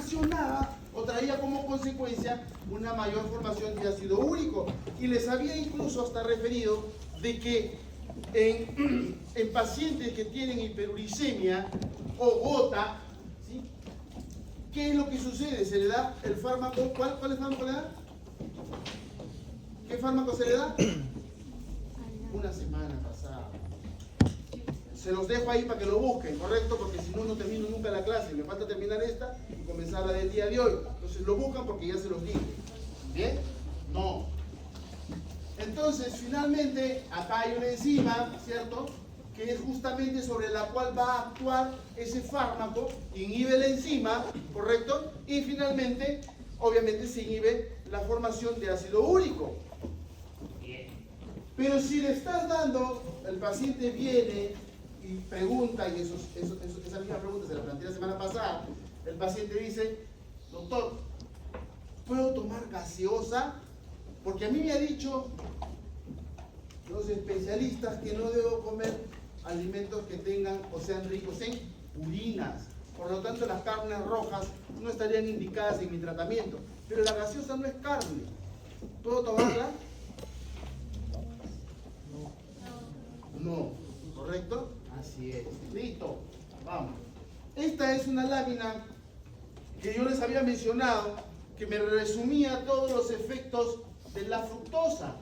ocasionaba o traía como consecuencia una mayor formación de ácido úrico. Y les había incluso hasta referido de que en pacientes que tienen hiperuricemia o gota, ¿sí? ¿Qué es lo que sucede? Se le da el fármaco. ¿Cuál es el fármaco le da? ¿Qué fármaco se le da? Una semana pasada. Se los dejo ahí para que lo busquen, ¿correcto? Porque si no, no termino nunca la clase. Me falta terminar esta y comenzar la del día de hoy. Entonces lo buscan porque ya se los dije. ¿Bien? No. Entonces, finalmente, acá hay una enzima, ¿cierto? Que es justamente sobre la cual va a actuar ese fármaco, inhibe la enzima, ¿correcto? Y finalmente, obviamente, se inhibe la formación de ácido úrico. Pero si le estás dando, el paciente viene y pregunta, y esa misma pregunta se la planteé la semana pasada, el paciente dice, doctor, ¿puedo tomar gaseosa? Porque a mí me ha dicho los especialistas que no debo comer alimentos que tengan o sean ricos en purinas. Por lo tanto, las carnes rojas no estarían indicadas en mi tratamiento. Pero la gaseosa no es carne. ¿Puedo tomarla? No. ¿Correcto? Así es. Listo. Vamos. Esta es una lámina que yo les había mencionado, que me resumía todos los efectos de la fructosa.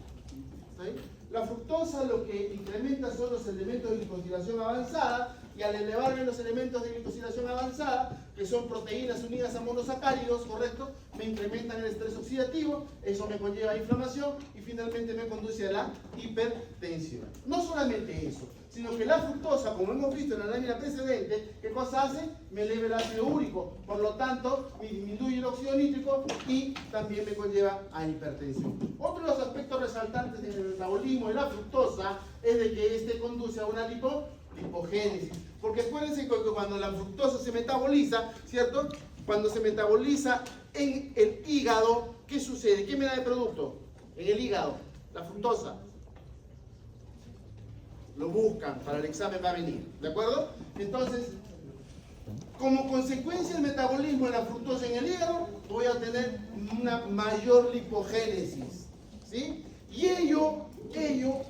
¿Sí? La fructosa lo que incrementa son los elementos de glicosilación avanzada, y al elevarme los elementos de glicosilación avanzada, que son proteínas unidas a monosacáridos, ¿correcto? Me incrementan el estrés oxidativo, eso me conlleva a inflamación y finalmente me conduce a la hipertensión. No solamente eso, sino que la fructosa, como hemos visto en la lámina precedente, ¿qué cosa hace? Me eleva el ácido úrico, por lo tanto me disminuye el óxido nítrico y también me conlleva a hipertensión. Otro de los aspectos resaltantes del metabolismo de la fructosa es de que este conduce a una lipogénesis, porque acuérdense que cuando la fructosa se metaboliza, ¿cierto? Cuando se metaboliza en el hígado, ¿qué sucede? ¿Qué me da de producto? En el hígado, la fructosa. Lo buscan, para el examen va a venir, ¿de acuerdo? Entonces, como consecuencia del metabolismo de la fructosa en el hígado, voy a tener una mayor lipogénesis, ¿sí? Y ello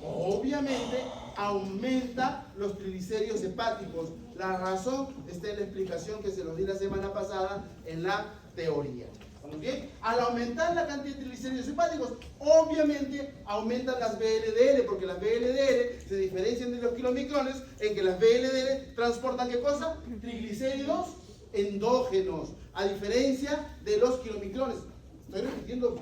obviamente aumenta los triglicéridos hepáticos. La razón está en la explicación que se los di la semana pasada en la teoría. ¿Estamos bien? Al aumentar la cantidad de triglicéridos hepáticos, obviamente aumentan las VLDL, porque las VLDL se diferencian de los kilomicrones en que las VLDL transportan ¿qué cosa? Triglicéridos endógenos, a diferencia de los kilomicrones. Estoy repitiendo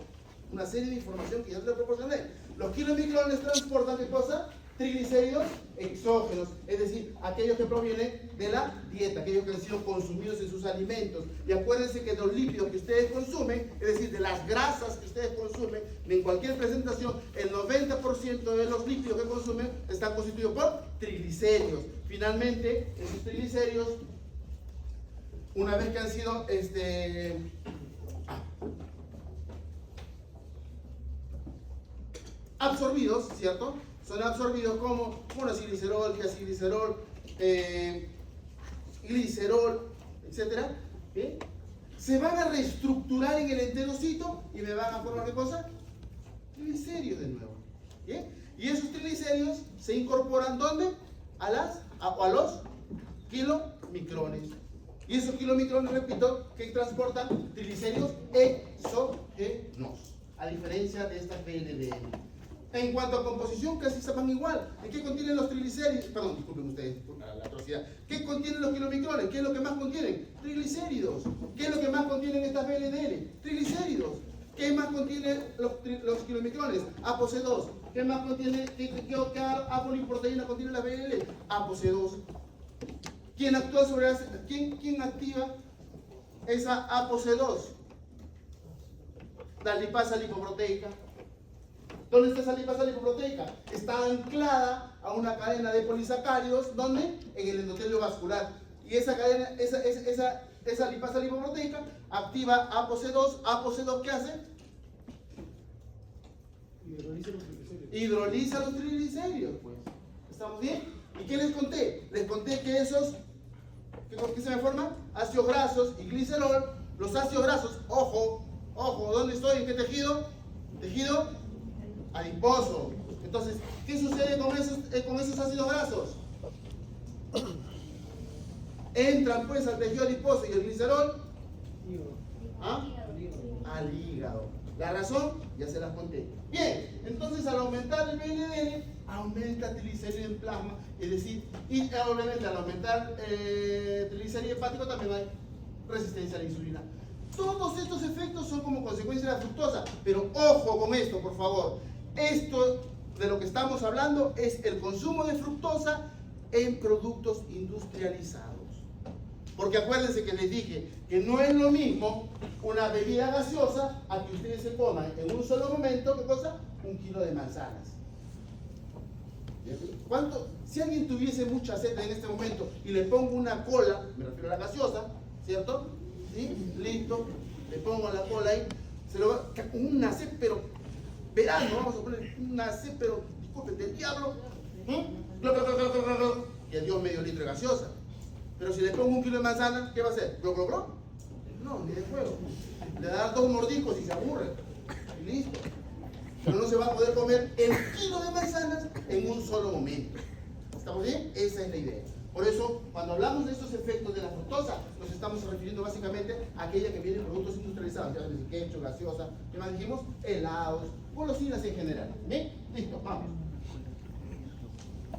una serie de información que ya te lo proporcioné. Los kilomicrones transportan ¿qué cosa? Triglicéridos exógenos, es decir, aquellos que provienen de la dieta, aquellos que han sido consumidos en sus alimentos. Y acuérdense que los lípidos que ustedes consumen, es decir, de las grasas que ustedes consumen, en cualquier presentación, el 90% de los lípidos que consumen están constituidos por triglicéridos. Finalmente, esos triglicéridos, una vez que han sido absorbidos, ¿cierto? Son absorbidos como monoacilglicerol, diacilglicerol, glicerol, etc. ¿Bien? Se van a reestructurar en el enterocito y me van a formar ¿qué cosa? Triglicéridos de nuevo. ¿Bien? Y esos triglicéridos se incorporan ¿dónde? A los kilomicrones. Y esos kilomicrones, repito, que transportan triglicéridos exógenos, a diferencia de estas VLDL. En cuanto a composición, casi se van igual. ¿En qué contienen los triglicéridos? Perdón, disculpen ustedes la atrocidad. ¿Qué contienen los kilomicrones? ¿Qué es lo que más contienen? Triglicéridos. ¿Qué es lo que más contienen estas VLDL? Triglicéridos. ¿Qué más contienen los kilomicrones? ApoC2. ¿Qué más contiene? ¿Qué apolipoproteína contiene la VLL? ApoC2. ¿Quién actúa sobre quién activa esa ApoC2? La lipasa lipoproteica. ¿Dónde está esa lipasa lipoproteica? Está anclada a una cadena de polisacáridos, ¿dónde? En el endotelio vascular. Y esa cadena, esa lipasa lipoproteica activa ApoC2. ¿ApoC2 qué hace? Hidroliza los triglicéridos, pues. ¿Estamos bien? ¿Y qué les conté? Les conté que esos, ¿qué se me forman? Ácidos grasos y glicerol Los ácidos grasos, ojo, ojo, ¿dónde estoy? ¿En qué tejido? Tejido adiposo. Entonces, ¿qué sucede con esos ácidos grasos? Entran pues al tejido adiposo y el glicerol al hígado. La razón, ya se las conté. Bien, entonces al aumentar el BNDN, aumenta triglicerídeo en plasma, es decir, y obviamente al aumentar triglicerídeo hepático también hay resistencia a la insulina. Todos estos efectos son como consecuencia de la fructosa, pero ojo con esto, por favor. Esto de lo que estamos hablando es el consumo de fructosa en productos industrializados. Porque acuérdense que les dije que no es lo mismo una bebida gaseosa a que ustedes se coman en un solo momento, ¿qué cosa? 1 kilo de manzanas. ¿Cuánto? Si alguien tuviese mucha sed en este momento y le pongo una cola, me refiero a la gaseosa, ¿cierto? ¿Sí? Listo, le pongo la cola ahí, se lo va con una sed, pero verano, vamos a poner una sed, pero disculpen, del diablo, y adiós medio litro de gaseosa. Pero si le pongo 1 kilo de manzana, ¿qué va a hacer? ¿Glo, glo, glo? No, ni de juego. Le da 2 mordiscos y se aburre. Y listo. Pero no se va a poder comer el kilo de manzanas en un solo momento. ¿Estamos bien? Esa es la idea. Por eso, cuando hablamos de estos efectos de la fructosa, nos estamos refiriendo básicamente a aquella que viene en productos industrializados, ya sabes, ketchup, gaseosa, ¿qué más dijimos? Helados, golosinas en general. ¿Bien? Listo, vamos.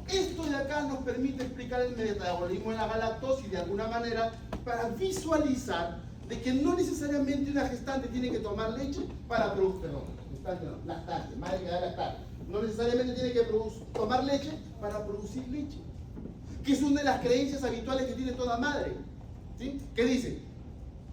Esto de acá nos permite explicar el metabolismo de la galactosa y de alguna manera para visualizar de que no necesariamente una gestante tiene que tomar leche para producir, perdón, gestante no, lactante, madre que da lactar, no necesariamente tiene que tomar leche para producir leche, que es una de las creencias habituales que tiene toda madre, ¿sí? ¿Qué dice?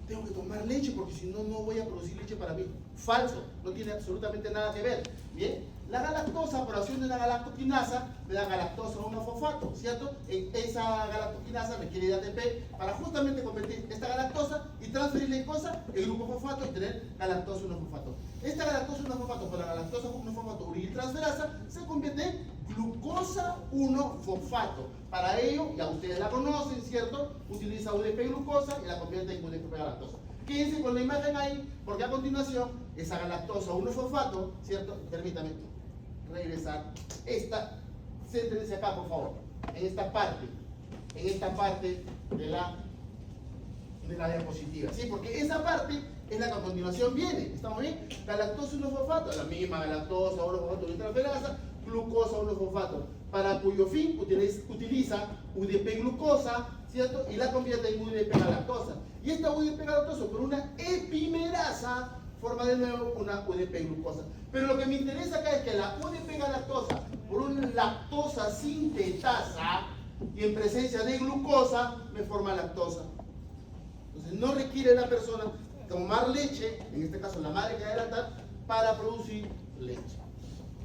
Tengo que tomar leche porque si no, no voy a producir leche para mí. Falso, no tiene absolutamente nada que ver. Bien, la galactosa, por acción de la galactoquinasa, me da galactosa 1-fosfato, ¿cierto? Esa galactoquinasa requiere de ATP para justamente convertir esta galactosa y transferirle en cosa el grupo fosfato y tener galactosa 1-fosfato. Esta galactosa 1-fosfato por la galactosa 1-fosfato urintransferasa se convierte en glucosa 1-fosfato. Para ello, ya ustedes la conocen, ¿cierto? Utiliza UDP-glucosa y la convierte en UDP-galactosa. Quédense con la imagen ahí, porque a continuación, esa galactosa 1-fosfato, ¿cierto? Permítame regresar. Céntrense acá, por favor, en esta parte de la diapositiva, ¿sí? Porque esa parte es la que a continuación viene, ¿estamos bien? Galactosa 1-fosfato, la misma galactosa 1-fosfato urintransferasa, glucosa 1-fosfato, para cuyo fin utiliza UDP-glucosa, ¿cierto? Y la convierte en UDP-galactosa. Y esta UDP-galactosa por una epimerasa forma de nuevo una UDP-glucosa. Pero lo que me interesa acá es que la UDP-galactosa por una lactosa sintetasa y en presencia de glucosa me forma lactosa. Entonces no requiere la persona tomar leche, en este caso la madre que va a lactar, para producir leche.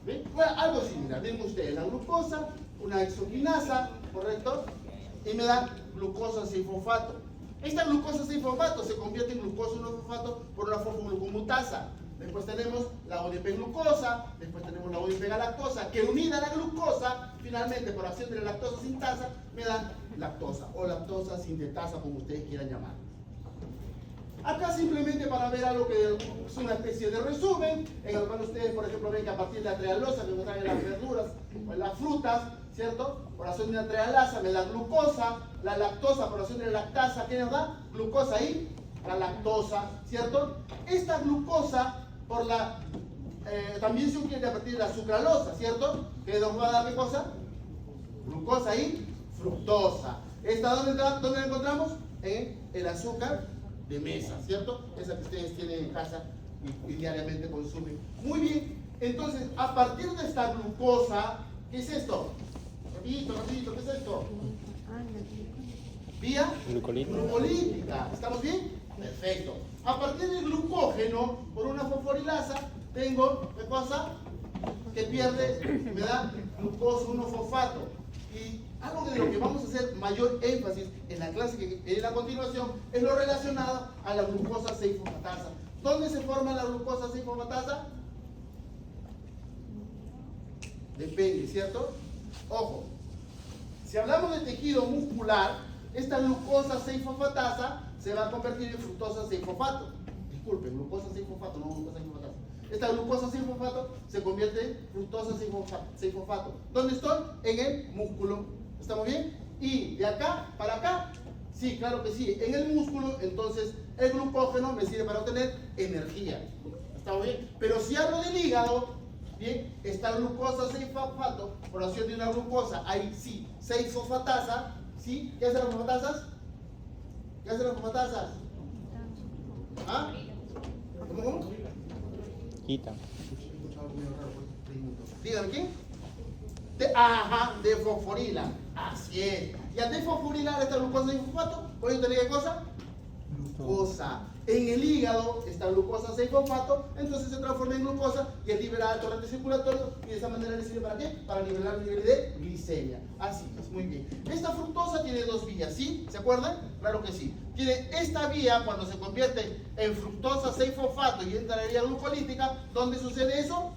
¿Ven? Bueno, algo similar, ven ustedes, la glucosa, una exoquinasa, ¿correcto? Y me da glucosa 6-fosfato. Esta glucosa 6-fosfato se convierte en glucosa 1-fosfato por una fosfoglucomutasa. Después tenemos la ODP-glucosa, después tenemos la ODP-galactosa, que unida a la glucosa, finalmente por acción de la lactosa sintasa, me dan lactosa o lactosa sintetasa, como ustedes quieran llamar. Acá simplemente para ver algo que es una especie de resumen, en el cual ustedes, por ejemplo, ven que a partir de la trealosa que nos traen las verduras o en las frutas, ¿cierto? Por acción de la trealasa me da glucosa, la lactosa por acción de la lactasa, ¿qué nos da? Glucosa y la lactosa, ¿cierto? Esta glucosa por la también se obtiene a partir de la sucralosa, ¿cierto? ¿Qué nos va a dar qué cosa? Glucosa y fructosa. ¿Esta dónde la encontramos? En el azúcar de mesa, ¿cierto? Esa que ustedes tienen en casa y diariamente consumen. Muy bien, entonces a partir de esta glucosa, ¿qué es esto? Rapidito, ¿qué es esto? Vía glucolítica. ¿Estamos bien? Perfecto. A partir del glucógeno, por una fosforilasa, tengo, ¿qué cosa? Que pierde, me da glucosa 1-fosfato. Y algo de lo que vamos a hacer mayor énfasis en la clase que viene a continuación es lo relacionado a la glucosa 6-fosfatasa. ¿Dónde se forma la glucosa 6-fosfatasa? Depende, ¿cierto? Ojo, si hablamos de tejido muscular, esta glucosa 6-fosfatasa se va a convertir en fructosa 6-fosfato. Disculpen, glucosa 6-fosfato, no glucosa 6-fosfato. Esta glucosa 6-fosfato se convierte en fructosa 6-fosfato. ¿Dónde estoy? En el músculo. ¿Estamos bien? Y de acá para acá, sí, claro que sí, en el músculo, entonces el glucógeno me sirve para obtener energía. ¿Estamos bien? Pero si hablo del hígado, bien, esta glucosa 6-fosfato, por acción de una glucosa, hay sí, 6-fosfatasa, ¿sí? ¿Qué hacen las fosfatasas? ¿Qué hacen las fosfatasas? ¿Ah? ¿Cómo? Quita. Díganme, ¿quién? Ajá, defosforila. Así es. Y al desfosforilar esta glucosa 6-fosfato, ¿puedo tener qué cosa? Glucosa. En el hígado, esta glucosa 6-fosfato, entonces se transforma en glucosa y es liberada al torrente circulatorio y de esa manera le sirve ¿para qué? Para nivelar el nivel de glicemia. Así es, muy bien. Esta fructosa tiene dos vías, ¿sí? ¿Se acuerdan? Claro que sí. Tiene esta vía cuando se convierte en fructosa 6-fosfato y entra en la vía glucolítica. ¿Dónde sucede eso?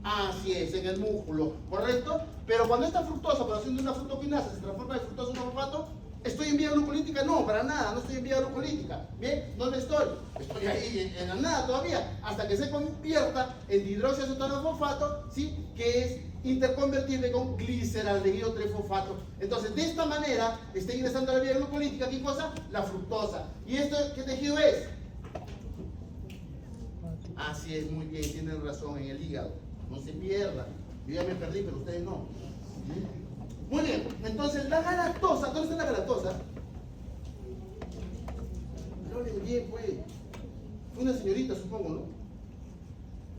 Así es, en el músculo, ¿correcto? Pero cuando esta fructosa, por acción de una fructoquinasa, se transforma en fructosa 1-fosfato, ¿estoy en vía glucolítica? No, para nada, no estoy en vía glucolítica. ¿Bien? ¿Dónde estoy? Estoy ahí en la nada todavía, hasta que se convierta en dihidroxiacetono-fosfato, ¿sí? Que es interconvertible con gliceraldehído 3-fosfato. Entonces, de esta manera, está ingresando a la vía glucolítica, ¿qué cosa? La fructosa. ¿Y esto qué tejido es? Así es, muy bien, tienen razón, en el hígado. No se pierda. Yo ya me perdí, pero ustedes no. Muy bien, entonces la galactosa, ¿dónde está la galactosa? No le bien, pues. Fue una señorita, supongo, ¿no?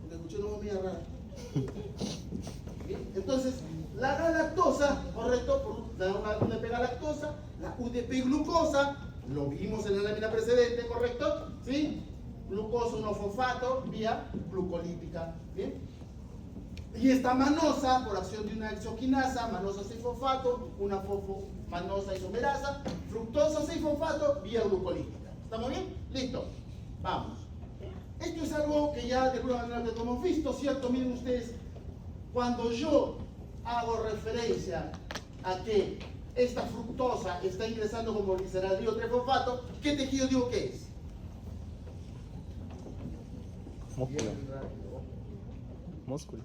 Porque escuché una voz media rara. Bien, entonces, la galactosa, correcto, por una UDP galactosa, la UDP glucosa, lo vimos en la lámina precedente, ¿correcto? ¿Sí? Glucosa 1-fosfato, vía glucolítica. ¿Bien? Y esta manosa, por acción de una exoquinasa, manosa 6-fosfato, una manosa isomerasa, fructosa 6-fosfato, vía glucolítica. ¿Estamos bien? Listo. Vamos. Esto es algo que ya de alguna manera que hemos visto, ¿cierto? Miren ustedes, cuando yo hago referencia a que esta fructosa está ingresando como gliceraldehído 3-fosfato, ¿qué tejido digo que es? Músculo. Músculo.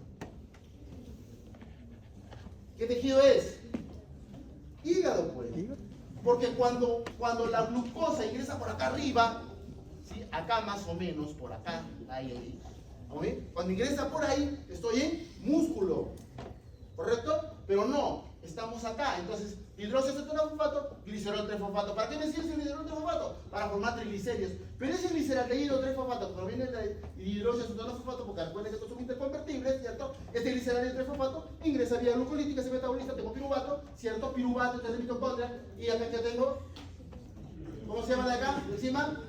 ¿Qué tejido es? Hígado, pues. ¿Hígado? Porque cuando la glucosa ingresa por acá arriba, ¿sí? Acá más o menos, por acá, ahí. ¿No ven? Cuando ingresa por ahí, estoy en músculo, ¿correcto? Pero no, estamos acá. Entonces, hidroxiacetono-fosfato, glicerol 3-fosfato. ¿Para qué me sirve el glicerol 3-fosfato? Para formar triglicéridos. Pero ese gliceraldehído 3-fosfato proviene del hidroxiacetono-fosfato, porque recuerden que estos son interconvertibles, ¿cierto? Este gliceraldehído 3-fosfato ingresa vía glucolítica, se metaboliza, tengo piruvato, ¿cierto? Piruvato, este es de mitocondria. Y acá que tengo, ¿cómo se llama de acá? Encima,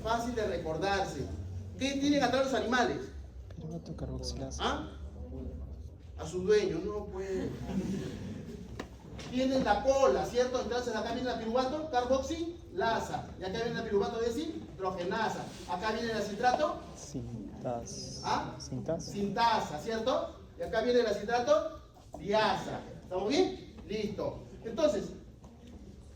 fácil de recordarse. ¿Qué tienen atrás los animales? Piruvato carboxilasa. ¿Ah? A su dueño, no puede. Tienen la cola, ¿cierto? Entonces acá viene la piruvato carboxilasa. Y acá viene la piruvato deshidrogenasa. Acá viene el citrato. Sintasa. ¿Ah? Sintasa. Sintasa, ¿cierto? Y acá viene el citrato diasa. ¿Estamos bien? Listo. Entonces,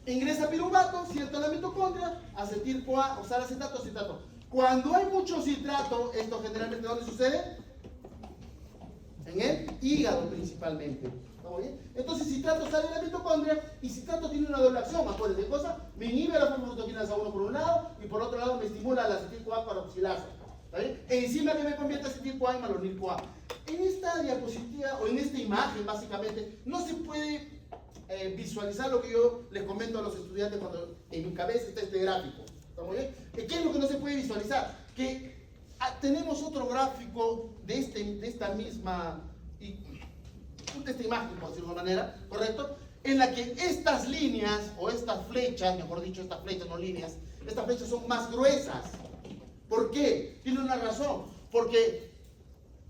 ingresa piruvato, ¿cierto? En la mitocondria, acetil-CoA, oxalacetato, citrato. Cuando hay mucho citrato, esto generalmente ¿dónde sucede? En el hígado principalmente. ¿Estamos bien? Entonces citrato sale de la mitocondria y citrato tiene una doble acción. Acuérdense de cosa, me inhibe la fosforotoquinasa 1 por un lado y por otro lado me estimula la acetil-CoA carboxilasa. ¿Está bien? Encima que me convierte acetil-CoA en malonil-CoA. En esta diapositiva o en esta imagen básicamente no se puede visualizar lo que yo les comento a los estudiantes cuando en mi cabeza está este gráfico. ¿Estamos bien? ¿Qué es lo que no se puede visualizar? Que tenemos otro gráfico de esta misma de esta imagen, por decirlo de una manera, ¿correcto? En la que estas líneas, o estas flechas, mejor dicho, estas flechas, no líneas, estas flechas son más gruesas. ¿Por qué? Tiene una razón. Porque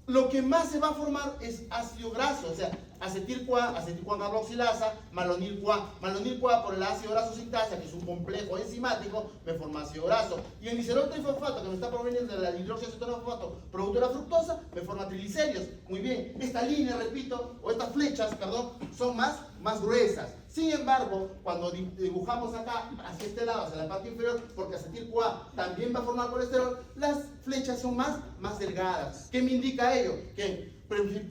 lo que más se va a formar es ácido graso, o sea, acetil-CoA carboxilasa, malonil-CoA. Malonil-CoA por el ácido graso sintasa, que es un complejo enzimático, me forma ácido graso. Y el glicerol 3-fosfato, que me está proveniendo de la hidroxiacetono-fosfato, producto de la fructosa, me forma triglicéridos. Muy bien, esta línea, repito, o estas flechas, perdón, son más gruesas. Sin embargo, cuando dibujamos acá, hacia este lado, hacia la parte inferior, porque acetil-CoA también va a formar colesterol, las flechas son más delgadas. ¿Qué me indica ello? Que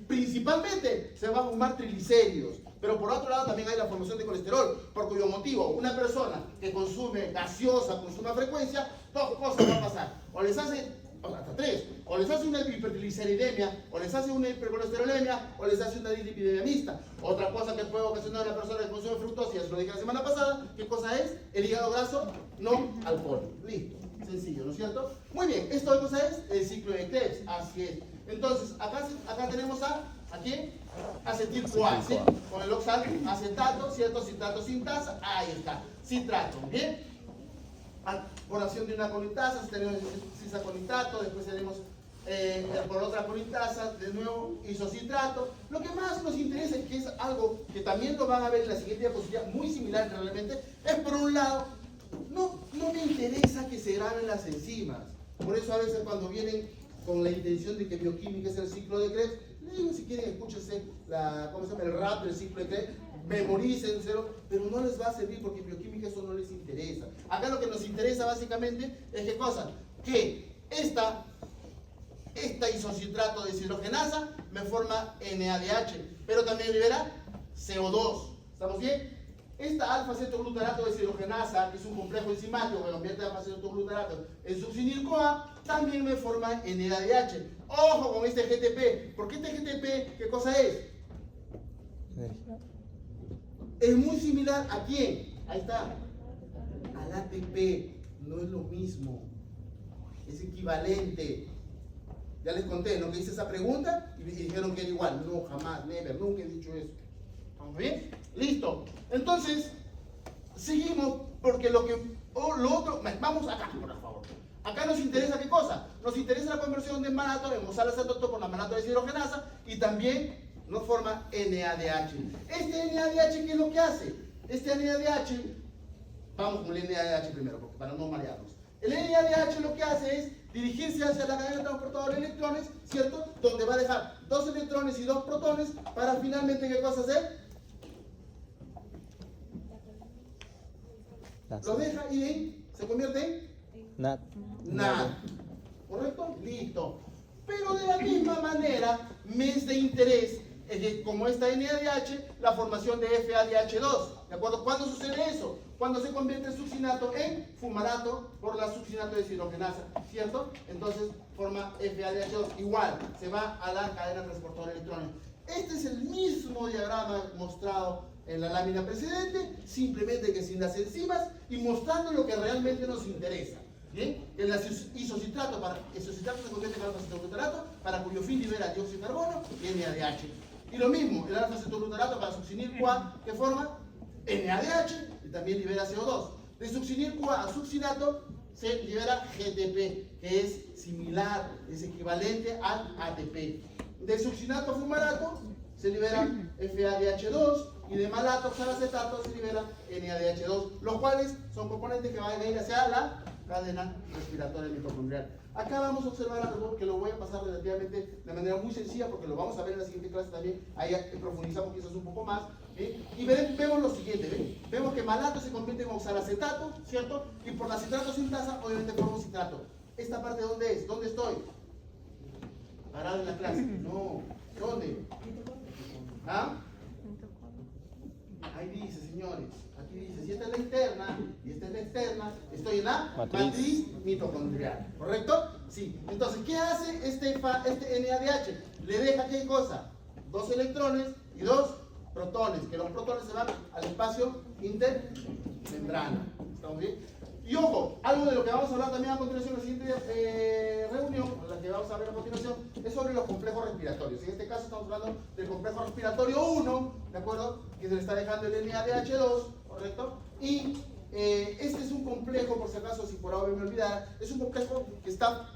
principalmente se van a formar triglicéridos. Pero por otro lado también hay la formación de colesterol, por cuyo motivo una persona que consume gaseosa con suma frecuencia, dos cosas van a pasar. O les hace, hasta tres, o les hace una hipertrigliceridemia, o les hace una hipercolesterolemia, o les hace una dislipidemia mixta. Otra cosa que puede ocasionar a una persona que consume fructosa, ya se lo dije la semana pasada, ¿qué cosa es? El hígado graso, no alcohol. Listo, sencillo, ¿no es cierto? Muy bien, esto cosa es el ciclo de Krebs, así es. Entonces, acá tenemos ¿a quién? Acetil-CoA, ¿sí? Con el oxalacetato, ¿cierto? Citrato sintasa, ahí está, citrato, ¿bien? Por acción de una colitasa, tenemos cisacolitato, después tenemos por otra colitasa, de nuevo isocitrato. Lo que más nos interesa, que es algo que también lo van a ver en la siguiente diapositiva, muy similar realmente, es por un lado, no me interesa que se graben las enzimas. Por eso a veces cuando vienen con la intención de que bioquímica es el ciclo de Krebs, les digo, si quieren escúchense el rap del ciclo de Krebs, memorícenselo, pero no les va a servir porque bioquímica eso no les interesa. Acá lo que nos interesa básicamente es ¿qué cosa? Que esta isocitrato de deshidrogenasa me forma NADH, pero también libera CO2. ¿Estamos bien? Esta alfa-cetoglutarato de deshidrogenasa, que es un complejo enzimático que convierte alfa-cetoglutarato en succinil-CoA, también me forma NADH. Ojo con este GTP, porque este GTP, ¿qué cosa es? Energía. Es muy similar ¿a quién? Ahí está. Al ATP. No es lo mismo. Es equivalente. Ya les conté, ¿no? Que hice esa pregunta y me dijeron que era igual. No, jamás, never, nunca he dicho eso. ¿Estamos bien? Listo. Entonces, seguimos porque lo otro, vamos acá, por favor. Acá nos interesa ¿qué cosa? Nos interesa la conversión de malato en oxalacetato con la malato de deshidrogenasa y también nos forma NADH. Este NADH, ¿qué es lo que hace? Este NADH, vamos con el NADH primero, porque para no marearnos. El NADH lo que hace es dirigirse hacia la cadena transportadora de electrones, ¿cierto? Donde va a dejar 2 electrones y 2 protones para finalmente, ¿qué cosa hacer? Lo deja y de ahí se convierte en NAD. ¿Correcto? Listo. Pero de la misma manera, me es de interés, como esta NADH, la formación de FADH2. ¿De acuerdo? ¿Cuándo sucede eso? Cuando se convierte el succinato en fumarato por la succinato de deshidrogenasa, ¿cierto? Entonces forma FADH2. Igual, se va a la cadena transportadora de electrones. Este es el mismo diagrama mostrado en la lámina precedente, simplemente que sin las enzimas y mostrando lo que realmente nos interesa. ¿Bien? El isocitrato se convierte en alfa-cetoglutarato, para cuyo fin libera dióxido de carbono y NADH. Y lo mismo, el alfa-cetoglutarato para succinil-CoA, que forma NADH y también libera CO2. De succinil-CoA a succinato se libera GTP, que es similar, es equivalente al ATP. De succinato a fumarato se libera FADH2 y de malato oxalacetato se libera NADH2, los cuales son componentes que van a ir hacia la cadena respiratoria mitocondrial. Acá vamos a observar algo que lo voy a pasar relativamente de manera muy sencilla porque lo vamos a ver en la siguiente clase también, ahí profundizamos quizás un poco más, ¿sí? Y vemos lo siguiente, ¿ven? Vemos que malato se convierte en oxalacetato, ¿cierto? Y por la citrato sintasa obviamente forma citrato. ¿Esta parte dónde es? ¿Dónde estoy? Parado en la clase. No. ¿Dónde? ¿Ah? Ahí dice, señores, aquí dice, si esta es la interna y esta es la externa, estoy en la matriz mitocondrial, ¿correcto? Sí. Entonces, ¿qué hace este NADH? Le deja, ¿qué cosa? 2 electrones y 2 protones, que los protones se van al espacio intermembrana. ¿Estamos bien? Y ojo, algo de lo que vamos a hablar también a continuación en la siguiente reunión, la que vamos a ver a continuación, es sobre los complejos respiratorios. En este caso estamos hablando del complejo respiratorio 1, ¿de acuerdo? Que se le está dejando el NADH2, ¿correcto? Y este es un complejo, por si acaso, si por ahora me olvidara, es un complejo que está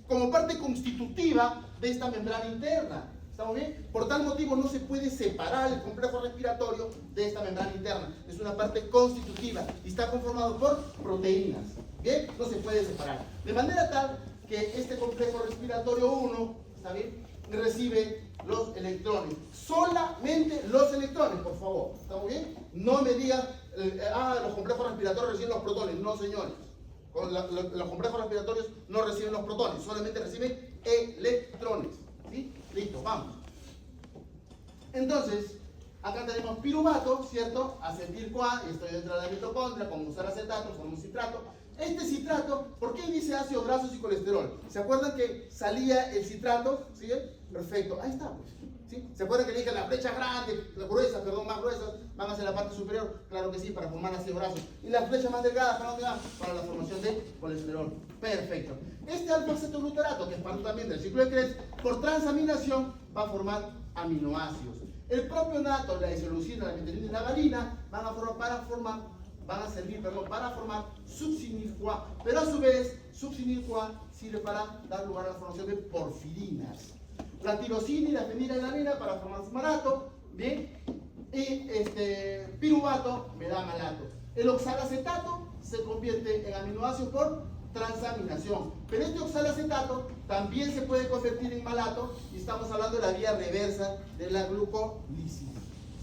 como parte constitutiva de esta membrana interna. ¿Estamos bien? Por tal motivo no se puede separar el complejo respiratorio de esta membrana interna. Es una parte constitutiva y está conformado por proteínas. ¿Bien? No se puede separar. De manera tal que este complejo respiratorio 1, ¿está bien? Recibe los electrones. Solamente los electrones, por favor. ¿Estamos bien? No me digan, los complejos respiratorios reciben los protones. No, señores. Los complejos respiratorios no reciben los protones, solamente reciben electrones. ¿Sí? Listo, vamos. Entonces, acá tenemos piruvato, ¿cierto? Acetil-CoA, estoy dentro de la mitocondria, con usar acetato, forma un citrato. Este citrato, ¿por qué dice ácidos grasos y colesterol? ¿Se acuerdan que salía el citrato? ¿Sí? Perfecto, ahí está, pues. ¿Sí? ¿Se acuerdan que le dije las flechas grandes, más gruesas, van hacia la parte superior? Claro que sí, para formar ácidos grasos. Y las flechas más delgadas, ¿para dónde van? Para la formación de colesterol. Perfecto. Este alfa-cetoglutarato, que es parte también del ciclo de Krebs, por transaminación va a formar aminoácidos. El propio nato, la isoleucina, la metionina y la valina van a servir para formar succinil-CoA, pero a su vez succinil-CoA sirve para dar lugar a la formación de porfirinas. La tirosina y la fenilalanina para formar malato, ¿bien? Y piruvato me da malato. El oxalacetato se convierte en aminoácido por transaminación, pero este oxalacetato también se puede convertir en malato y estamos hablando de la vía reversa de la glucolisis.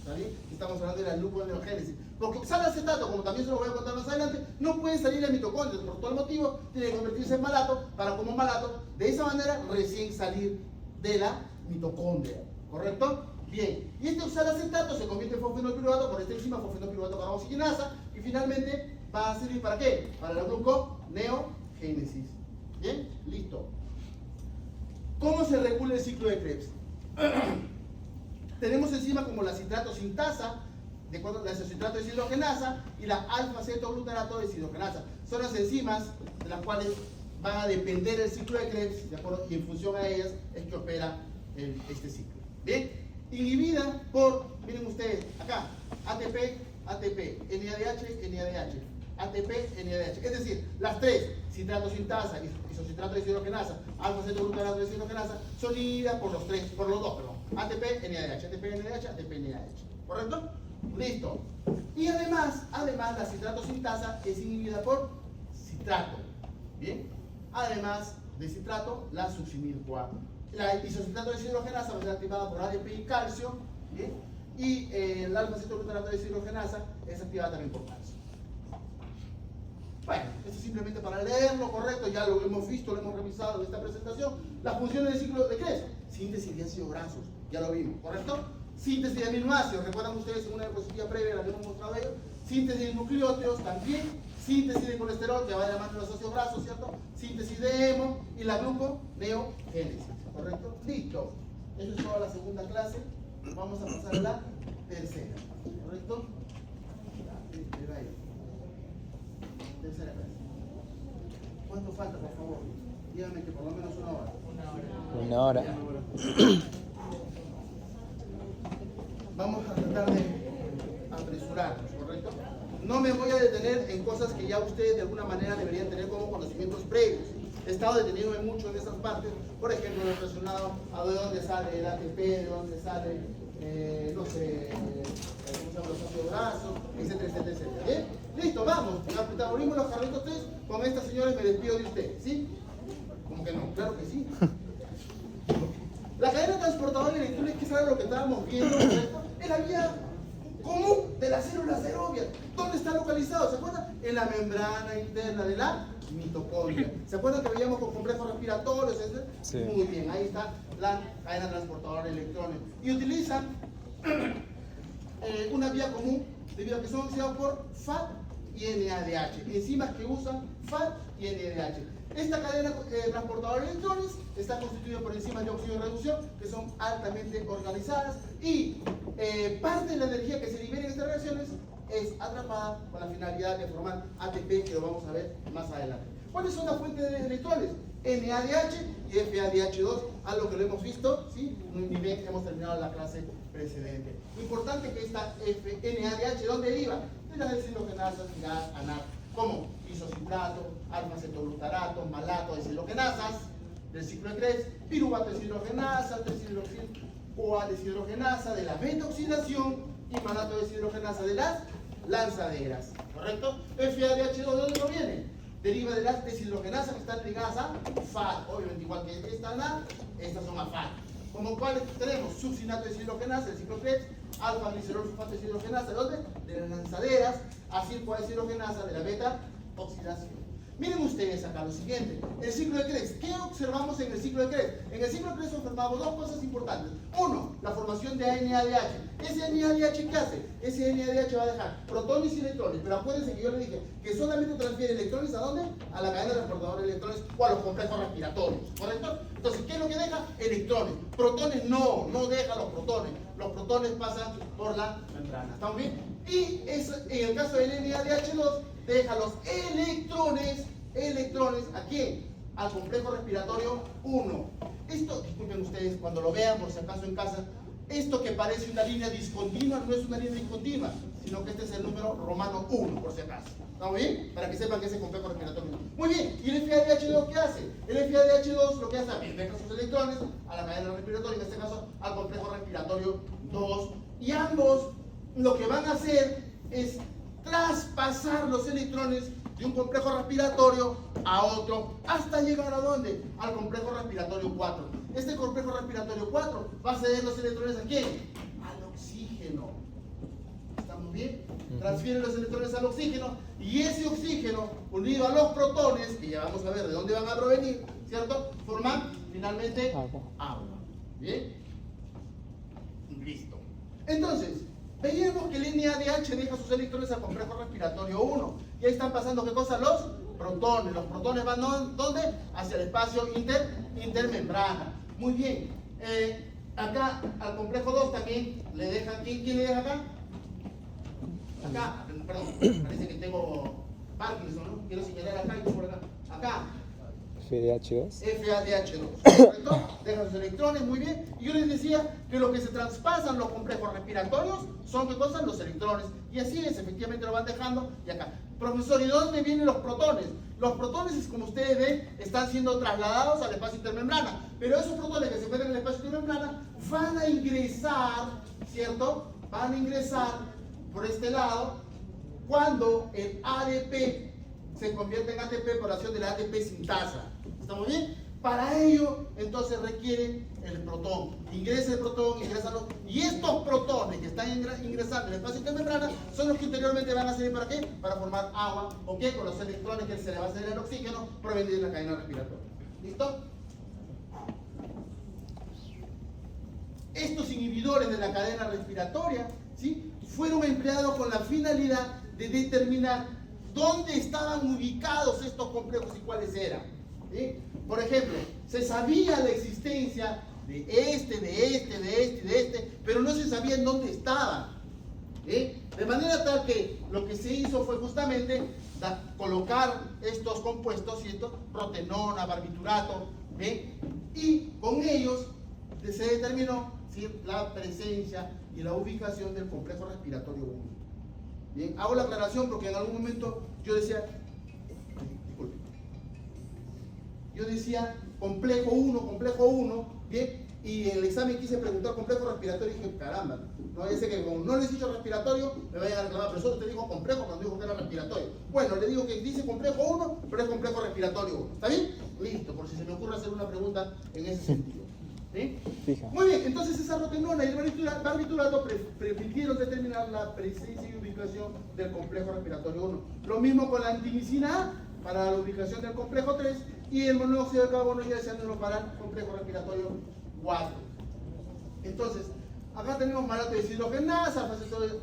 ¿Está bien? Estamos hablando de la gluconeogénesis. Porque oxalacetato, como también se lo voy a contar más adelante, no puede salir de mitocondrias. Por todo el motivo, tiene que convertirse en malato para, como malato, de esa manera recién salir de la mitocondria. ¿Correcto? Bien. Y este oxalacetato se convierte en fosfenolpiruvato por esta enzima fosfenolpiruvato carboxigenasa y finalmente va a servir ¿para qué? Para la gluconeogénesis. ¿Bien? Listo. ¿Cómo se regula el ciclo de Krebs? Tenemos enzimas como la citrato sintasa, la isocitrato deshidrogenasa y la alfa-cetoglutarato deshidrogenasa. Son las enzimas de las cuales van a depender el ciclo de Krebs, ¿de acuerdo? Y en función a ellas es que opera este ciclo. Bien, inhibida por, miren ustedes, acá, ATP, ATP, NADH, NADH, ATP, NADH. Es decir, las tres, citrato sintasa, isocitrato deshidrogenasa, alfa-cetoglutarato deshidrogenasa, son inhibidas por los dos, ATP, NADH, ATP, NADH, ATP, NADH. ¿Correcto? Listo. Y además la citrato sintasa es inhibida por citrato. Bien. Además de citrato, la succinil-CoA. La isocitrato deshidrogenasa va a ser activada por ADP y calcio. ¿Bien? Y el alfa-cetoglutarato deshidrogenasa es activada también por calcio. Bueno, esto es simplemente para leerlo, correcto, ya lo hemos visto, lo hemos revisado en esta presentación. Las funciones del ciclo de Krebs, síntesis de ácidos grasos, ya lo vimos, ¿correcto? Síntesis de aminoácidos, recuerdan ustedes en una diapositiva previa la que hemos mostrado ellos. Síntesis de nucleótidos también, síntesis de colesterol que va a llamar los ácidos grasos, ¿cierto? Síntesis de hemo y la gluconeogénesis, ¿correcto? Listo. Eso es toda la segunda clase. Vamos a pasar a la tercera, ¿correcto? Tercera clase. ¿Cuánto falta, por favor? Dígame que por lo menos 1 hora. 1 hora. Vamos a tratar de apresurarnos, ¿correcto? No me voy a detener en cosas que ya ustedes de alguna manera deberían tener como conocimientos previos. He estado deteniéndome mucho en esas partes, por ejemplo, relacionado a de dónde sale el ATP, de dónde sale, no sé, los ácidos grasos, etcétera, etcétera, etcétera. ¿Bien? Listo, vamos. En el metabolismo de los carbohidratos 3, con estas señores me despido de ustedes, ¿sí? ¿Cómo que no? Claro que sí. La cadena transportadora de electrones, que es algo lo que estábamos viendo, ¿correcto? Es la vía común de las células aerobias. ¿Dónde está localizado? ¿Se acuerdan? En la membrana interna de la mitocondria. ¿Se acuerdan que veíamos con complejos respiratorios? Sí. Muy bien, ahí está la cadena transportadora de electrones. Y utilizan una vía común debido a que son oxidados por FAT y NADH. Enzimas que usan FAT y NADH. Esta cadena transportadora de electrones está constituida por enzimas de óxido de reducción que son altamente organizadas y parte de la energía que se libera en estas reacciones es atrapada con la finalidad de formar ATP, que lo vamos a ver más adelante. ¿Cuáles son las fuentes de electrones? NADH y FADH2, algo que lo hemos visto, ¿sí? Un nivel que hemos terminado la clase precedente. Importante que esta NADH, ¿dónde deriva? De las deshidrogenasas y las ANAP, como isocitrato, alfa-cetoglutarato, malato, deshidrogenasas del ciclo de Krebs, piruvato deshidrogenasa, CoA deshidrogenasa de la beta-oxidación y malato deshidrogenasa de las lanzaderas, ¿correcto? FADH2, ¿de dónde proviene? Deriva de las deshidrogenasas que están ligadas a FAT, obviamente igual que esta NAD, estas son a FAT. como cuáles tenemos succinato deshidrogenasa, el ciclo Krebs, alfa glicerol sulfato deshidrogenasa, ¿de dónde? De las lanzaderas, acil-CoA deshidrogenasa, de la beta oxidación. Miren ustedes acá lo siguiente, el ciclo de Krebs. ¿Qué observamos en el ciclo de Krebs? En el ciclo de Krebs observamos dos cosas importantes. Uno, la formación de NADH. ¿Ese NADH qué hace? Ese NADH va a dejar protones y electrones, pero acuérdense que yo le dije que solamente transfiere electrones ¿a dónde? A la cadena transportadora de electrones o a los complejos respiratorios, ¿correcto? Entonces, ¿qué es lo que deja? Electrones. Protones no deja los protones. Los protones pasan por la membrana. ¿Estamos bien? Y en el caso del NADH2, deja los electrones, ¿a quién? Al complejo respiratorio 1. Esto, disculpen ustedes, cuando lo vean, por si acaso en casa, esto que parece una línea discontinua no es una línea discontinua, sino que este es el número romano 1, por si acaso. ¿Estamos bien? Para que sepan que es el complejo respiratorio 1. Muy bien, ¿y el FADH2 qué hace? El FADH2 lo que hace es deja sus electrones a la cadena respiratoria, en este caso al complejo respiratorio 2, y ambos lo que van a hacer es traspasar los electrones de un complejo respiratorio a otro, hasta llegar ¿a dónde? Al complejo respiratorio 4. Este complejo respiratorio 4 va a ceder los electrones ¿a quién? Al oxígeno. ¿Estamos bien? Transfieren los electrones al oxígeno, y ese oxígeno, unido a los protones, que ya vamos a ver de dónde van a provenir, ¿cierto? Forman finalmente agua. ¿Bien? Listo. Entonces, veíamos que el NADH deja sus electrones al complejo respiratorio 1. Y ahí están pasando, ¿qué cosa? Los protones. Los protones van ¿dónde? Hacia el espacio intermembrana. Muy bien. Acá al complejo 2 también le deja, ¿quién le deja acá? Acá, perdón, parece que tengo Parkinson, ¿no? Quiero señalar acá y por acá. Acá. FADH2. FADH2, ¿correcto? Dejan sus electrones, muy bien. Y yo les decía que lo que se traspasan los complejos respiratorios son, ¿qué cosas? Los electrones. Y así es, efectivamente lo van dejando. Y acá. Profesor, ¿y de dónde vienen los protones? Los protones, como ustedes ven, están siendo trasladados al espacio intermembrana. Pero esos protones que se encuentran en el espacio intermembrana van a ingresar, ¿cierto? Van a ingresar por este lado cuando el ADP se convierte en ATP por la acción de la ATP sintasa. ¿Estamos bien? Para ello, entonces requiere el protón. Ingresa el protón, ingresan los... Y estos protones que están ingresando en el espacio intermembrana son los que interiormente van a servir ¿para qué? Para formar agua, ¿o qué? Con los electrones que se le va a ceder el oxígeno provenientes de la cadena respiratoria. ¿Listo? Estos inhibidores de la cadena respiratoria, ¿sí?, fueron empleados con la finalidad de determinar dónde estaban ubicados estos complejos y cuáles eran. ¿Sí? Por ejemplo, se sabía la existencia de este, pero no se sabía en dónde estaban. ¿Sí? De manera tal que lo que se hizo fue justamente colocar estos compuestos, ¿cierto? Protenona, barbiturato, ¿sí? Y con ellos se determinó, ¿sí?, la presencia y la ubicación del complejo respiratorio 1. Bien, hago la aclaración porque en algún momento yo decía, disculpe, yo decía complejo 1, bien, y en el examen quise preguntar complejo respiratorio y dije, caramba, no, ya sé que como no les he dicho respiratorio, me vayan a reclamar, pero solo usted dijo complejo cuando dijo que era respiratorio. Bueno, le digo que dice complejo 1, pero es complejo respiratorio 1. ¿Está bien? Listo, por si se me ocurre hacer una pregunta en ese sentido. ¿Sí? Fija. Muy bien, entonces esa rotenona y el barbiturato permitieron determinar la presencia y ubicación del complejo respiratorio 1. Lo mismo con la antimicina A para la ubicación del complejo 3 y el monóxido de carbono y el cianuro para el complejo respiratorio 4. Entonces, acá tenemos malato de deshidrogenasa,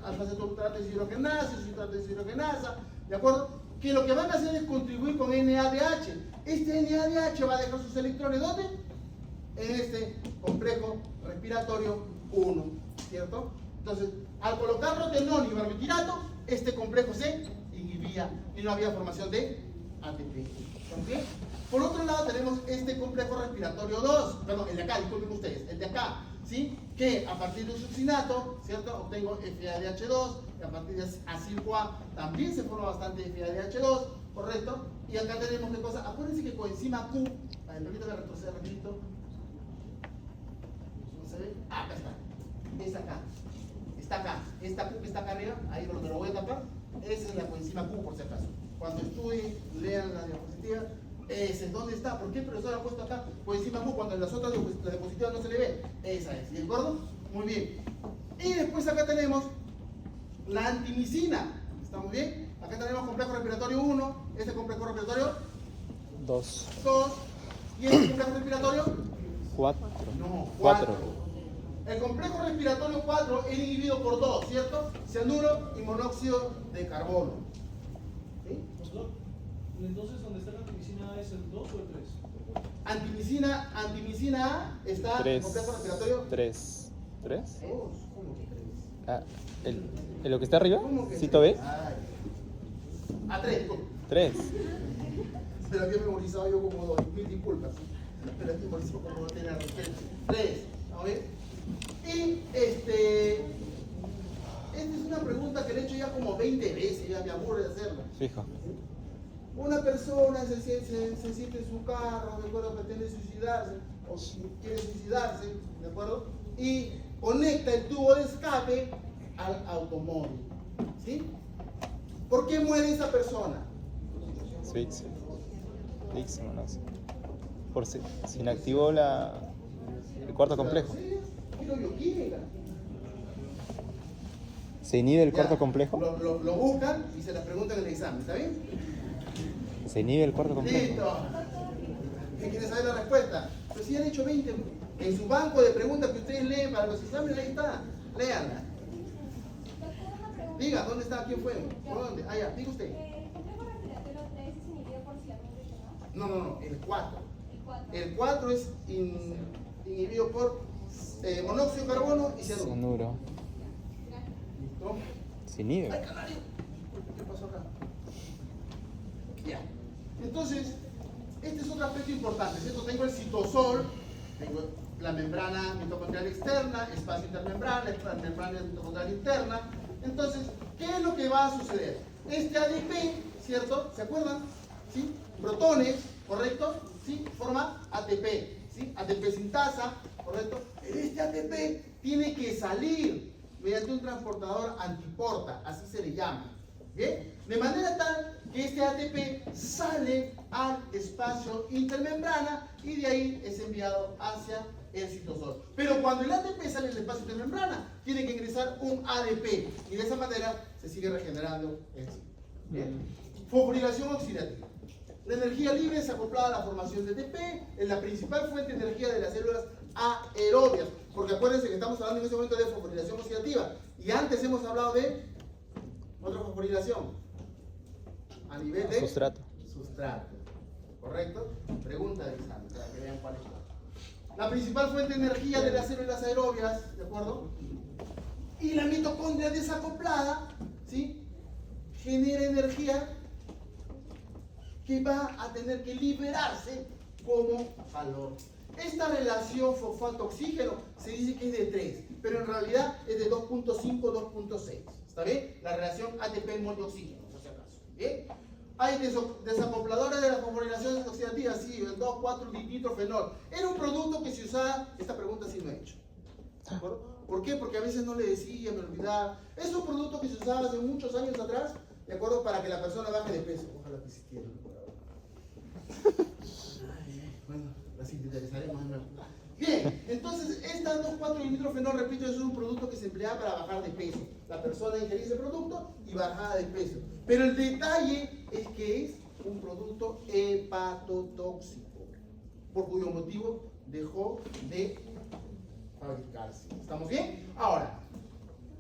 alfa-cetoglutarato de deshidrogenasa, citrato de deshidrogenasa, ¿de acuerdo? Que lo que van a hacer es contribuir con NADH. Este NADH va a dejar sus electrones, ¿dónde? En este complejo respiratorio 1, ¿cierto? Entonces, al colocar rotenón y barbiturato, este complejo se inhibía y no había formación de ATP. ¿Okay? Por otro lado, tenemos este complejo respiratorio 2, perdón, el de acá, disculpen ustedes, el de acá, ¿sí? Que a partir de un succinato, ¿cierto?, obtengo FADH2, y a partir de acil-CoA también se forma bastante FADH2, ¿correcto? Y acá tenemos qué cosa, acuérdense que coenzima Q, permítame retroceder rapidito. ¿Se ve? Acá está. Es acá. Está acá. Esta Q que está acá arriba, ahí donde lo voy a tapar, esa es la coenzima Q por si acaso. Cuando estudien, lean la diapositiva, Ese, ¿dónde está? ¿Por qué el profesor ha puesto acá por encima mu cuando en las otras diapositivas no se le ve? Esa es, ¿de acuerdo? Muy bien. Y después acá tenemos la antimicina. ¿Estamos bien? Acá tenemos complejo respiratorio 1, este complejo respiratorio 2, 2, y este complejo respiratorio 4. no, 4. El complejo respiratorio 4 es inhibido por 2, ¿cierto? Cianuro y monóxido de carbono. ¿Sí? Profesor, entonces, ¿dónde está la antimicina A es el 2 o el 3? Antimicina A está en el 3. complejo respiratorio 3. ¿3? 2. ¿Cómo que 3? Ah, ¿el lo que está arriba? ¿Cómo que ¿Cito 3? B? A 3. 3. Se lo había memorizado yo como 2. Mil disculpas. Pero aquí memorizado como 2. 3. ¿A ver? Y esta es una pregunta que le he hecho ya como 20 veces, ya me aburre de hacerla. Fijo. Una persona se siente en su carro, ¿de acuerdo? Pretende suicidarse, o quiere suicidarse, ¿de acuerdo? Y conecta el tubo de escape al automóvil, ¿sí? ¿Por qué muere esa persona? Asfixia. Asfixia, no sé. Por si inactivó el cuarto complejo. Sí, bioquímica. ¿Se inhibe el Ya, cuarto complejo? Lo buscan y se les preguntan en el examen, ¿está bien? ¿Se inhibe el cuarto complejo? Listo. ¿Quién quiere saber la respuesta? Pero si han hecho 20 en su banco de preguntas que ustedes leen para los exámenes, ahí está. Léanla. Diga, ¿dónde está? ¿Quién fue? ¿Por dónde? Ah, ya, diga usted. ¿El complejo respiratorio 3 es inhibido por cianuro, no? No, el 4. El 4. El 4 es inhibido por monóxido de carbono y cianuro. Cianuro. ¿Listo? ¿Se inhibe? ¡Ay, canario! ¿Qué pasó acá? Ya. Entonces, este es otro aspecto importante, ¿cierto? Tengo el citosol, tengo la membrana mitocondrial externa, espacio intermembrana, membrana mitocondrial interna. Entonces, ¿qué es lo que va a suceder? Este ADP, ¿cierto? ¿Se acuerdan? ¿Sí? Protones, ¿correcto? ¿Sí? Forma ATP, ¿sí? ATP sintasa, ¿correcto? Este ATP tiene que salir mediante un transportador antiporta, así se le llama. ¿Bien? De manera tal que este ATP sale al espacio intermembrana y de ahí es enviado hacia el citosol. Pero cuando el ATP sale del espacio intermembrana, tiene que ingresar un ADP y de esa manera se sigue regenerando el ciclo. ¿Bien? Fosforilación oxidativa. La energía libre es acoplada a la formación de ATP, es la principal fuente de energía de las células aerobias. Porque acuérdense que estamos hablando en este momento de fosforilación oxidativa y antes hemos hablado de otra fosforilación a nivel de Sustrato. sustrato. ¿Correcto? Pregunta de examen para que vean cuál es la principal fuente de energía de las células aerobias, ¿de acuerdo? Y la mitocondria desacoplada, ¿sí? Genera energía que va a tener que liberarse como calor. Esta relación fosfato-oxígeno se dice que es de 3, pero en realidad es de 2.5, 2.6. ¿Está bien? La relación ATP mol de oxígeno, por si acaso. ¿Bien? Hay desacopladores de la fosforilación oxidativa, sí, el 2,4-dinitrofenol. Era un producto que se usaba, esta pregunta sí no he hecho. ¿De acuerdo? ¿Por qué? Porque a veces no le decía, me olvidaba. Es un producto que se usaba hace muchos años atrás, ¿de acuerdo? Para que la persona baje de peso. Ojalá que existiera. Bueno, la sintetizaremos de nuevo. Bien, entonces esta 2,4-dinitrofenol, repito, es un producto que se emplea para bajar de peso. La persona ingería ese producto y bajaba de peso. Pero el detalle es que es un producto hepatotóxico, por cuyo motivo dejó de fabricarse. ¿Estamos bien? Ahora,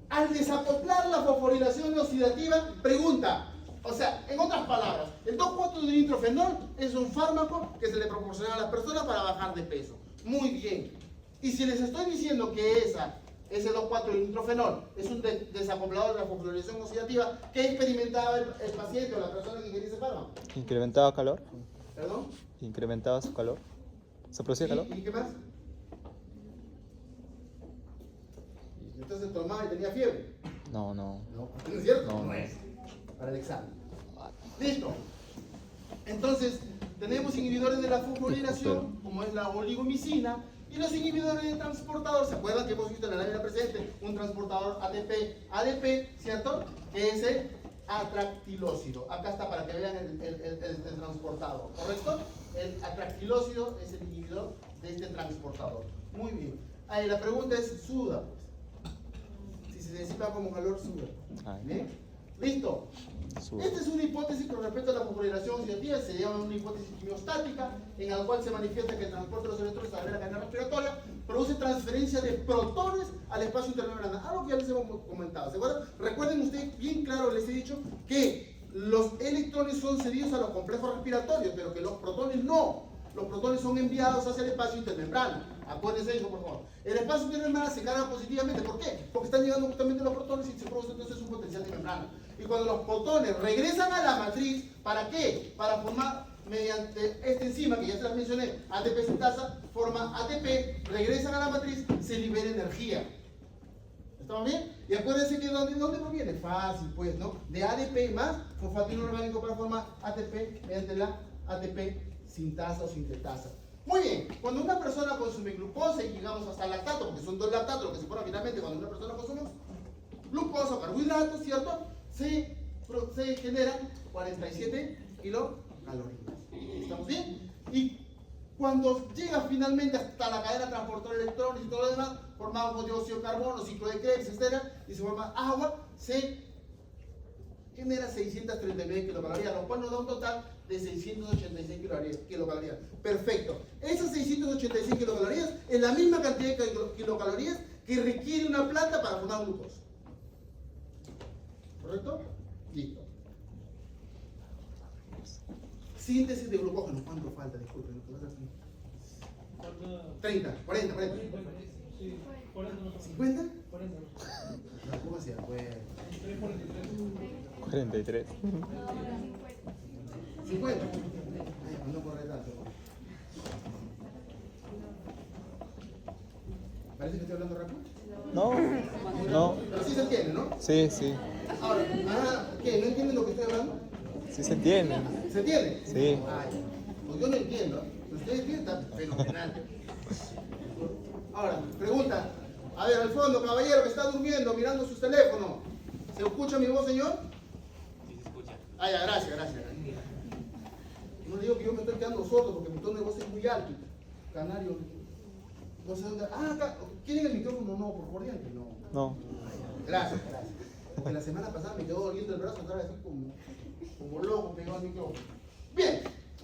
al desacoplar la fosforilación oxidativa, pregunta, o sea, en otras palabras, el 2,4-dinitrofenol es un fármaco que se le proporciona a la persona para bajar de peso. Muy bien. Y si les estoy diciendo que ese 2,4-dinitrofenol es un desacoplador de la fosforilación oxidativa, ¿qué experimentaba el paciente o la persona que ingería ese fármaco? ¿Incrementaba calor? ¿Perdón? ¿Incrementaba su calor? ¿Se producía calor? ¿Y qué más? Y entonces tomaba y tenía fiebre. No. No, ¿no es cierto? No. Es. Para el examen. Listo. Entonces, tenemos inhibidores de la fosforilación, como es la oligomicina, y los inhibidores de transportador. ¿Se acuerdan que hemos visto en la lámina precedente un transportador ATP-ADP, ¿cierto? Que es el atractilócido. Acá está para que vean el transportador, ¿correcto? el atractilócido es el inhibidor de este transportador. Muy bien. Ahí la pregunta es, suda, pues. Si se disipa como calor, suda. ¿Bien? ¿Listo? Esta es una hipótesis con respecto a la fosforilación oxidativa, se llama una hipótesis quimiostática, en la cual se manifiesta que el transporte de los electrones a través de la cadena respiratoria produce transferencia de protones al espacio intermembranal, algo que ya les hemos comentado. ¿Se acuerdan? Recuerden ustedes, bien claro les he dicho que los electrones son cedidos a los complejos respiratorios, pero que los protones no. Los protones son enviados hacia el espacio intermembrana. Acuérdense de eso, por favor. El espacio intermembrana se carga positivamente. ¿Por qué? Porque están llegando justamente los protones y se produce entonces un potencial de membrana. Y cuando los protones regresan a la matriz, ¿para qué? Para formar, mediante esta enzima que ya se las mencioné, ATP sintasa, forma ATP, regresan a la matriz, se libera energía. ¿Estamos bien? Y acuérdense que ¿dónde proviene? Fácil, pues, ¿no? De ADP más fosfato inorgánico para formar ATP mediante la ATP sintasa o sintetasa. Muy bien, cuando una persona consume glucosa y llegamos hasta el lactato, porque son dos lactatos lo que se forma finalmente cuando una persona consume glucosa o carbohidratos, ¿cierto? Se generan 47 kilocalorías. ¿Estamos bien? Y cuando llega finalmente hasta la cadena transportadora de electrones y todo lo demás, formamos dióxido de carbono, ciclo de Krebs, etc. Y se forma agua, se genera 639 kilocalorías, lo cual nos da un total de 686 kilocalorías. Perfecto. Esas 686 kilocalorías es la misma cantidad de kilocalorías que requiere una planta para formar glucosa. ¿Correcto? Listo. Síntesis de glucógeno. ¿Cuánto falta? Disculpen. Falta 30, 40. sí, 40 no. ¿50? 40 no. No, ¿cómo se acuerda? 43. 50. Ay, no corre tanto. ¿Parece que estoy hablando rápido? No. Pero sí se entiende, ¿no? Sí, sí. Ahora, ¿qué? ¿No entienden lo que estoy hablando? Sí se entiende. ¿Se entiende? Sí. Ay, pues yo no entiendo. Ustedes entienden, está fenomenal. Ahora, pregunta. A ver, al fondo, caballero que está durmiendo, mirando sus teléfonos. ¿Se escucha mi voz, señor? Sí, se escucha. Ah, ya, gracias. No digo que yo me estoy quedando sordo porque mi tono de voz es muy alto. Canario. No sé dónde. Ah, acá. ¿Quieren el micrófono? No, por corriente. No. Gracias. Porque la semana pasada me quedó doliendo el brazo, otra vez así como loco, pegado al micrófono. Bien,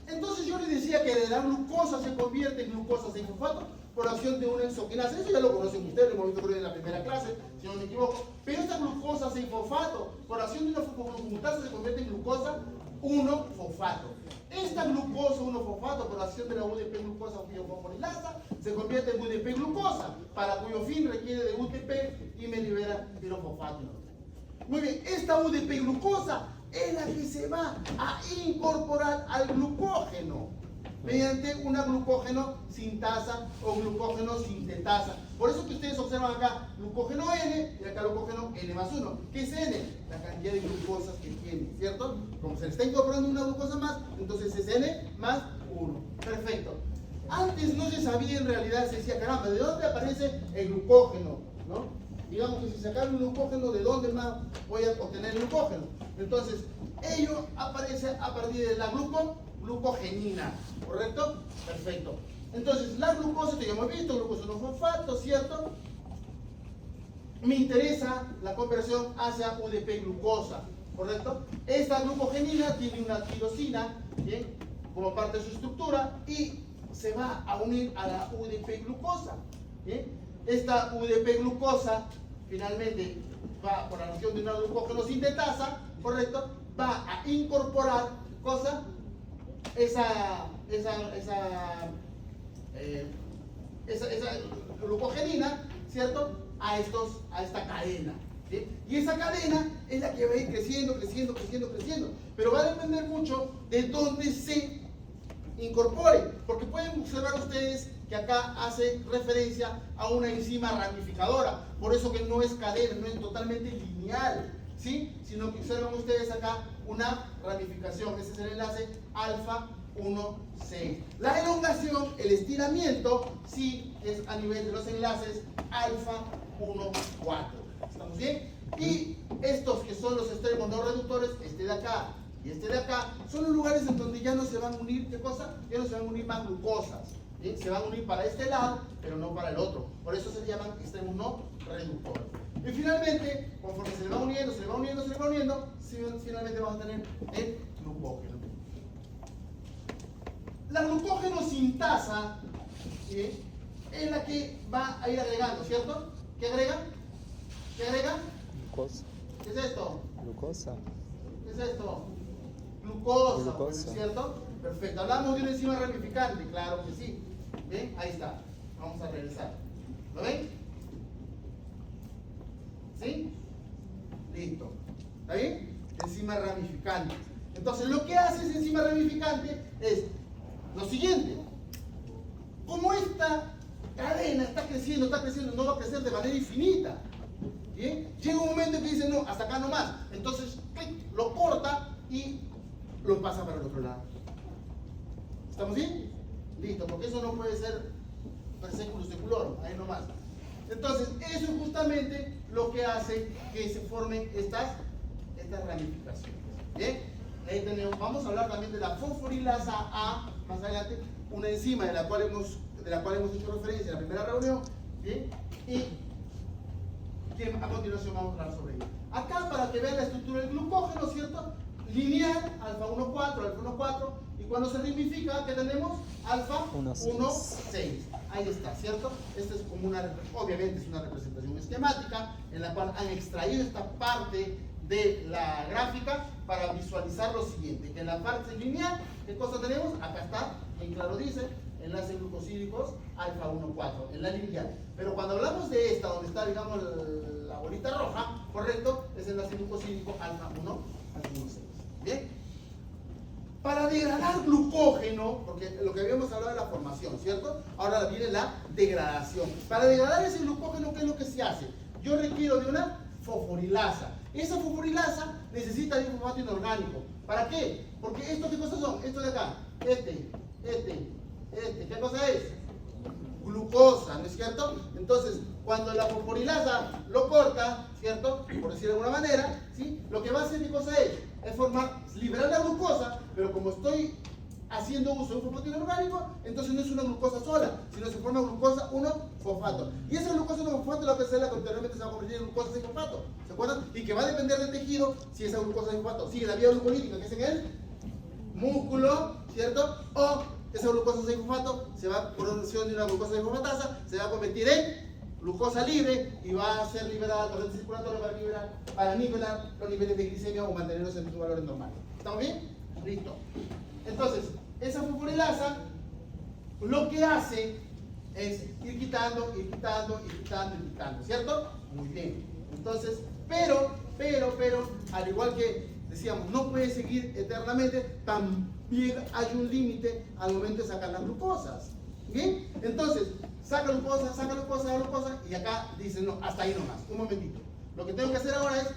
entonces yo les decía que de la glucosa se convierte en glucosa 6-fosfato por acción de una enzoquinasa. Eso ya lo conocen ustedes, lo hemos visto creo en la primera clase, si no me equivoco. Pero esta glucosa 6-fosfato por acción de una fosfoglucutasa se convierte en glucosa 1-fosfato. Esta glucosa 1-fosfato por acción de la UDP glucosa o biofosforilasa se convierte en UDP glucosa, para cuyo fin requiere de UTP y me libera pirofosfato. Muy bien, esta UDP glucosa es la que se va a incorporar al glucógeno mediante una glucógeno sintasa o glucógeno sintetasa. Por eso que ustedes observan acá glucógeno N y acá glucógeno N más 1. ¿Qué es N? La cantidad de glucosas que tiene, ¿cierto? Como se le está incorporando una glucosa más, entonces es N más 1. Perfecto. Antes no se sabía en realidad, se decía, caramba, ¿de dónde aparece el glucógeno? ¿No? Digamos que si sacar un glucógeno, ¿de dónde más voy a obtener el glucógeno? Entonces, ello aparece a partir de la glucogenina, ¿correcto? Perfecto. Entonces, la glucosa, que ya hemos visto, glucosa 1-fosfato, ¿cierto? Me interesa la conversión hacia UDP glucosa, ¿correcto? Esta glucogenina tiene una tirosina, ¿bien? Como parte de su estructura y se va a unir a la UDP glucosa, ¿bien? Esta UDP glucosa finalmente va por la acción de una glucógeno sintetasa, ¿correcto? Va a incorporar esa glucogenina, ¿cierto? A esta cadena, ¿sí? Y esa cadena es la que va a ir creciendo. Pero va a depender mucho de dónde se incorpore, porque pueden observar ustedes que acá hace referencia a una enzima ramificadora, por eso que no es cadena, no es totalmente lineal, ¿sí? Sino que observan ustedes acá una ramificación. Ese es el enlace alfa 1,6. La elongación, el estiramiento, sí es a nivel de los enlaces alfa 1,4. ¿Estamos bien? Y estos que son los extremos no reductores, este de acá y este de acá, son los lugares en donde ya no se van a unir, ¿qué cosa? Ya no se van a unir más glucosas. ¿Sí? Se van a unir para este lado, pero no para el otro. Por eso se llaman extremos no reductores. Y finalmente, conforme se le va uniendo, se le va uniendo, se le va uniendo, finalmente vamos a tener el glucógeno. La glucógeno sintasa, ¿sí?, es la que va a ir agregando, ¿cierto? ¿Qué agrega? ¿Qué agrega? Glucosa. ¿Qué es esto? Glucosa. ¿Qué es esto? Glucosa, Glucosa. ¿cierto? Perfecto. Hablamos de una enzima ramificante, claro que sí. ¿Ven? Ahí está. Vamos a regresar. ¿Lo ven? ¿Sí? Listo. ¿Está bien? Enzima ramificante. Entonces, lo que hace esa enzima ramificante es lo siguiente. Como esta cadena está creciendo, no va a crecer de manera infinita. ¿Bien? Llega un momento en que dice, no, hasta acá no más. Entonces, clic, lo corta y lo pasa para el otro lado. ¿Estamos bien? Listo, porque eso no puede ser per seculum seculorum, ahí nomás. Entonces, eso es justamente lo que hace que se formen estas ramificaciones. ¿Bien? Ahí tenemos, vamos a hablar también de la fosforilasa A, más adelante, una enzima de la cual hemos hecho referencia en la primera reunión. ¿Bien? Y a continuación vamos a hablar sobre ella. Acá, para que vean la estructura del glucógeno, ¿cierto? Lineal, alfa 1,4, alfa 1,4, y cuando se ramifica, ¿qué tenemos? Alfa 1,6. Ahí está, ¿cierto? Esta es como obviamente es una representación esquemática en la cual han extraído esta parte de la gráfica para visualizar lo siguiente, que en la parte lineal, ¿qué cosa tenemos? Acá está, en claro dice, enlaces glucosídicos alfa 1,4, en la lineal. Pero cuando hablamos de esta, donde está, digamos, la bolita roja, correcto, es enlace glucosídico alfa 1,6. ¿Bien? Para degradar glucógeno, porque lo que habíamos hablado de la formación, ¿cierto? Ahora viene la degradación. Para degradar ese glucógeno, ¿qué es lo que se hace? Yo requiero de una fosforilasa. Esa fosforilasa necesita de un fosfato inorgánico. ¿Para qué? Porque ¿esto qué cosas son? Esto de acá, ¿qué cosa es? Glucosa, ¿no es cierto? Entonces, cuando la fosforilasa lo corta, ¿cierto? Por decirlo de alguna manera, ¿sí? Lo que va a hacer, ¿qué cosa es? Es liberar la glucosa, pero como estoy haciendo uso de un fosfato inorgánico, entonces no es una glucosa sola, sino se forma glucosa 1-fosfato. Y esa glucosa 1-fosfato la que posteriormente se va a convertir en glucosa 6-fosfato, ¿se acuerdan? Y que va a depender del tejido si esa glucosa 6-fosfato sigue la vía glucolítica, que es en el músculo, ¿cierto? O esa glucosa 6-fosfato se va, por acción de una glucosa 6-fosfatasa, se va a convertir en glucosa libre y va a ser liberada al torrente circulatorio para nivelar los niveles de glicemia o mantenerlos en sus valores normales. ¿Estamos bien? Listo. Entonces, esa fosforilasa lo que hace es ir quitando, ¿cierto? Muy bien. Entonces, pero, al igual que decíamos, no puede seguir eternamente, también hay un límite al momento de sacar las glucosas. ¿Bien? Entonces, saca glucosa, y acá dicen, no, hasta ahí nomás, un momentito. Lo que tengo que hacer ahora es,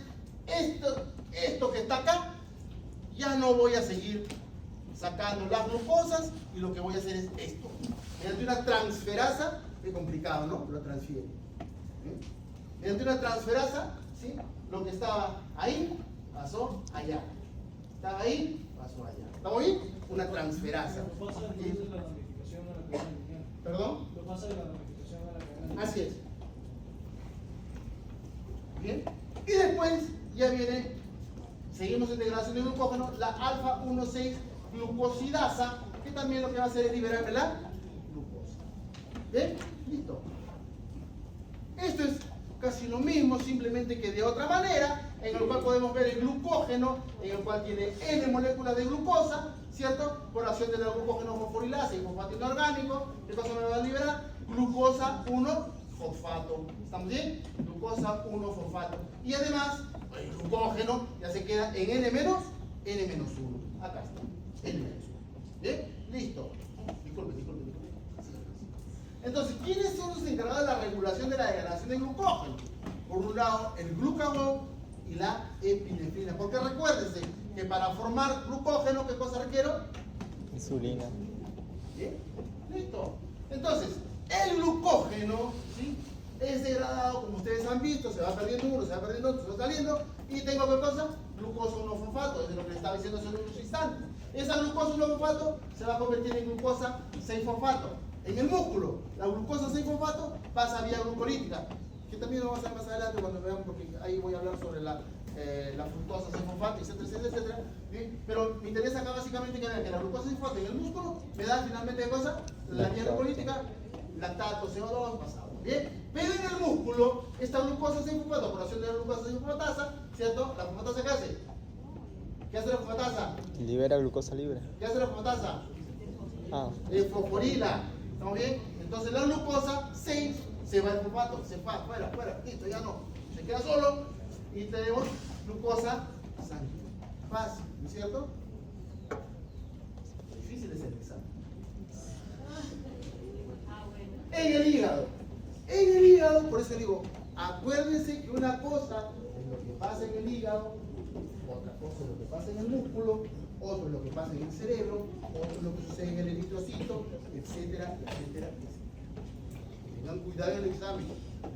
esto que está acá, ya no voy a seguir sacando las glucosas, y lo que voy a hacer es esto. Mediante una transferasa, qué complicado, ¿no? Lo transfiere. ¿Bien? Mediante una transferasa, ¿sí? Lo que estaba ahí, pasó allá. Estaba ahí, pasó allá. ¿Estamos bien? Una transferasa. Lo pasa entonces de la ramificación a la cadena lineal. ¿Perdón? Lo pasa de la ramificación a la cadena lineal. Así es. Bien. Y después ya viene, seguimos en degradación de glucógeno, la alfa 1,6 glucosidasa, que también lo que va a hacer es liberar la glucosa. ¿Bien? Listo. Esto es casi lo mismo, simplemente que de otra manera, en el cual podemos ver el glucógeno, en el cual tiene N moléculas de glucosa, ¿cierto? Por acción de la glucógeno fosforilasa y fosfato inorgánico, ¿qué cosa me va a liberar? Glucosa 1-fosfato. ¿Estamos bien? Glucosa 1-fosfato. Y además, el glucógeno ya se queda en N-1. Acá está. N-1. ¿Bien? Listo. Disculpe. Entonces, ¿quiénes son los encargados de la regulación de la degradación de glucógeno? Por un lado, el glucagón y la epinefrina. Porque recuérdense que para formar glucógeno, ¿qué cosa requiero? Insulina. ¿Bien? Listo. Entonces, el glucógeno, ¿sí?, es degradado, como ustedes han visto, se va perdiendo uno, se va perdiendo otro, se va saliendo, y tengo ¿qué cosa? glucosa 1-fosfato, es lo que le estaba diciendo hace unos instantes. Esa glucosa 1-fosfato se va a convertir en glucosa 6-fosfato. En el músculo, la glucosa 6-fosfato pasa vía glucolítica, que también lo vamos a ver más adelante cuando veamos, porque ahí voy a hablar sobre la fructosa 6-fosfato, etcétera, etcétera, etcétera. ¿Bien? Pero me interesa acá básicamente que la glucosa 6-fosfato en el músculo me da finalmente ¿qué cosa? La vía glucolítica, lactato, CO2, pasado. Bien, pero en el músculo, esta glucosa 6-fosfato, por acción de la glucosa 6-fosfatasa, ¿cierto? La fosfatasa ¿qué hace? ¿Qué hace la fosfatasa? Libera glucosa libre. ¿Qué hace la fosfatasa? Ah, Fosforila. ¿Estamos bien? Entonces la glucosa 6 se va al fosfato, se va fuera, listo, ya no. Se queda solo y tenemos glucosa sanguínea. Fácil, ¿no es cierto? Difícil es el examen. En el hígado, por eso digo, acuérdense que una cosa es lo que pasa en el hígado, otra cosa es lo que pasa en el músculo, otro es lo que pasa en el cerebro, otro es lo que sucede en el eritrocito, etcétera, etcétera, etcétera. Tengan cuidado en el examen,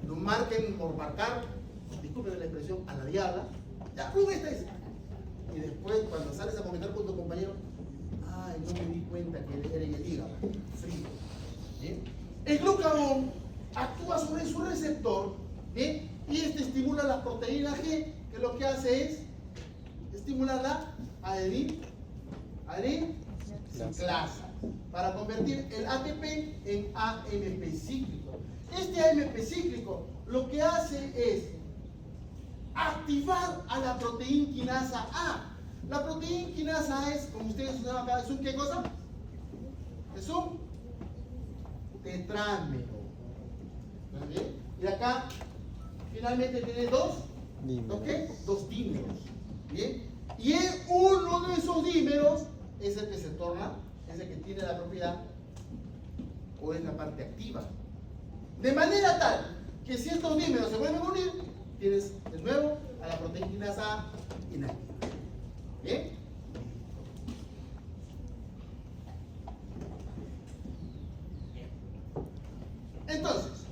no marquen por marcar, disculpen la expresión, a la diabla, ya, prueba esta es. Y después, cuando sales a comentar con tu compañero, ay, no me di cuenta que era en el hígado, frío. ¿Bien? El glucagón actúa sobre su receptor, ¿bien? Y este estimula la proteína G, que lo que hace es estimular la adenosiclasa para convertir el ATP en AMP cíclico. Este AMP cíclico lo que hace es activar a la proteína quinasa A. La proteína quinasa A es, como ustedes saben acá, ¿es un qué cosa? Es un tetrámero. ¿Está bien? Y acá finalmente tiene dos dímeros. ¿Bien? Y uno de esos dímeros es el que se torna, es el que tiene la propiedad o es la parte activa. De manera tal que si estos dímeros se vuelven a unir, tienes de nuevo a la proteína quinasa A inactiva. ¿Bien? Entonces,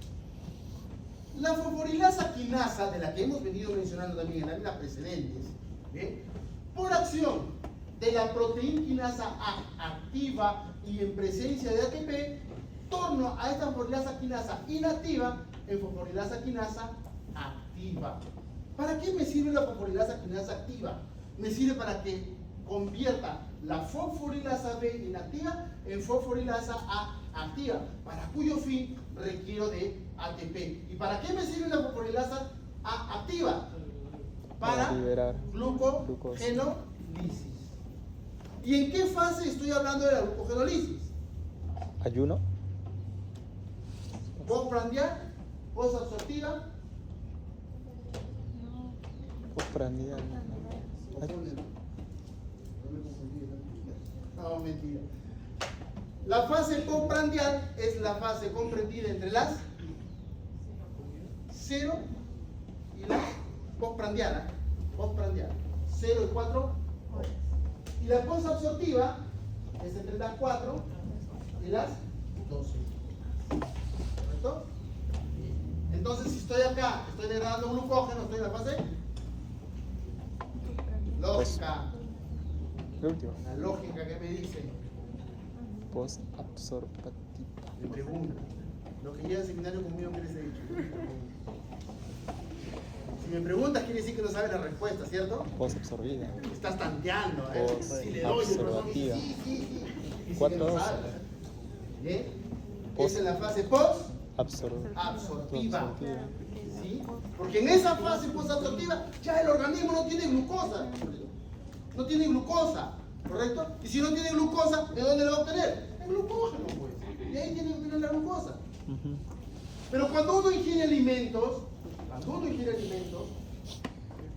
la fosforilasa quinasa, de la que hemos venido mencionando también en las líneas precedentes, ¿bien? Por acción de la proteína quinasa A activa y en presencia de ATP, torno a esta fosforilasa quinasa inactiva en fosforilasa quinasa activa. ¿Para qué me sirve la fosforilasa quinasa activa? Me sirve para que convierta la fosforilasa B inactiva en fosforilasa A activa, para cuyo fin requiero de ATP. ¿Y para qué me sirve la fosforilasa A activa? Para liberar glucogenolisis. ¿Y en qué fase estoy hablando de la glucogenolisis? ayuno. Postprandial, posabsortiva. Postprandial. No, mentira. La fase postprandial es la fase comprendida entre las 0 y la postprandial, 0 y 4 horas. Y la posabsortiva es entre las 4 y las 12. ¿Correcto? Entonces, si estoy acá, estoy degradando glucógeno, estoy en la fase lógica. Lo último. La lógica que me dice. Posabsortiva. Me pregunta. Lo que llega al seminario conmigo, ¿qué les he dicho? Si me preguntas, quiere decir que no sabes la respuesta, ¿cierto? Posabsorbida. Estás tanteando, ¿eh? Si le doy, el profesor me dice, sí. Y si que no sabes. ¿Bien? Esa es la fase post-absortiva. ¿Sí? Porque en esa fase post-absortiva ya el organismo no tiene glucosa. No tiene glucosa, ¿correcto? Y si no tiene glucosa, ¿de dónde la va a obtener? En glucógeno, pues. Y ahí tiene que obtener la glucosa. Pero cuando uno ingiere alimentos,